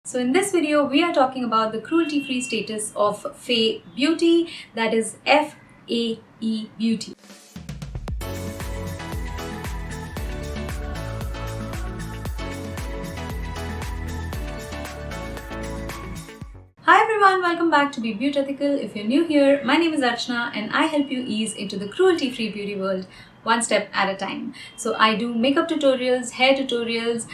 So in this video, we are talking about the cruelty-free status of FAE Beauty, that is FAE Beauty. Hi everyone, welcome back to Be Beautethical. If you're new here, my name is Archana and I help you ease into the cruelty-free beauty world one step at a time. So I do makeup tutorials, hair tutorials,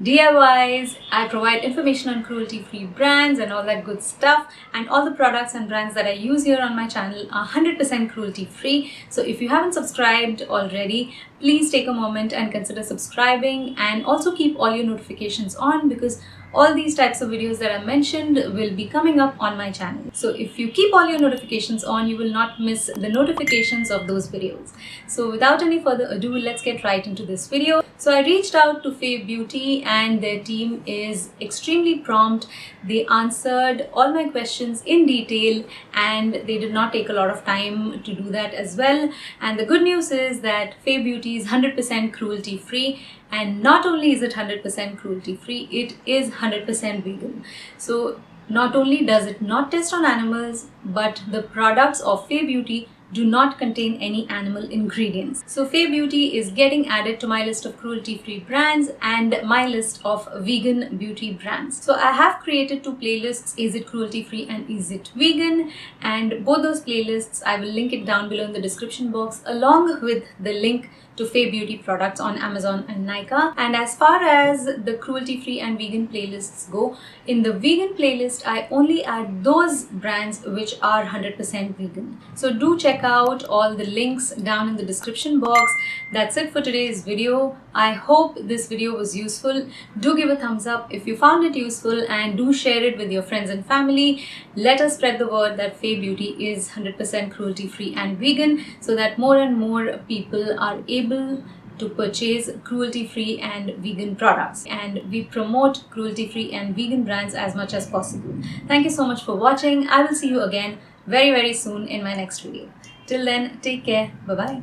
DIYs, I provide information on cruelty-free brands and all that good stuff, and all the products and brands that I use here on my channel are 100% cruelty-free. So if you haven't subscribed already, please take a moment and consider subscribing, and also keep all your notifications on because all these types of videos that I mentioned will be coming up on my channel. So if you keep all your notifications on, you will not miss the notifications of those videos. So without any further ado, let's get right into this video. So I reached out to FAE Beauty and their team is extremely prompt. They answered all my questions in detail and they did not take a lot of time to do that as well. And the good news is that FAE Beauty is 100% cruelty free. And not only is it 100% cruelty free, it is 100% vegan. So not only does it not test on animals, but the products of FAE Beauty do not contain any animal ingredients. So FAE Beauty is getting added to my list of cruelty-free brands and my list of vegan beauty brands. So I have created two playlists, Is It Cruelty-Free and Is It Vegan? And both those playlists, I will link it down below in the description box along with the link to FAE Beauty products on Amazon and Nykaa. And as far as the cruelty-free and vegan playlists go, in the vegan playlist, I only add those brands which are 100% vegan. So do check out all the links down in the description box. That's it for today's video. I hope this video was useful. Do give a thumbs up if you found it useful and do share it with your friends and family. Let us spread the word that FAE Beauty is 100% cruelty-free and vegan so that more and more people are able to purchase cruelty-free and vegan products, and we promote cruelty-free and vegan brands as much as possible. Thank you so much for watching. I will see you again very soon in my next video. Till then, take care. Bye-bye.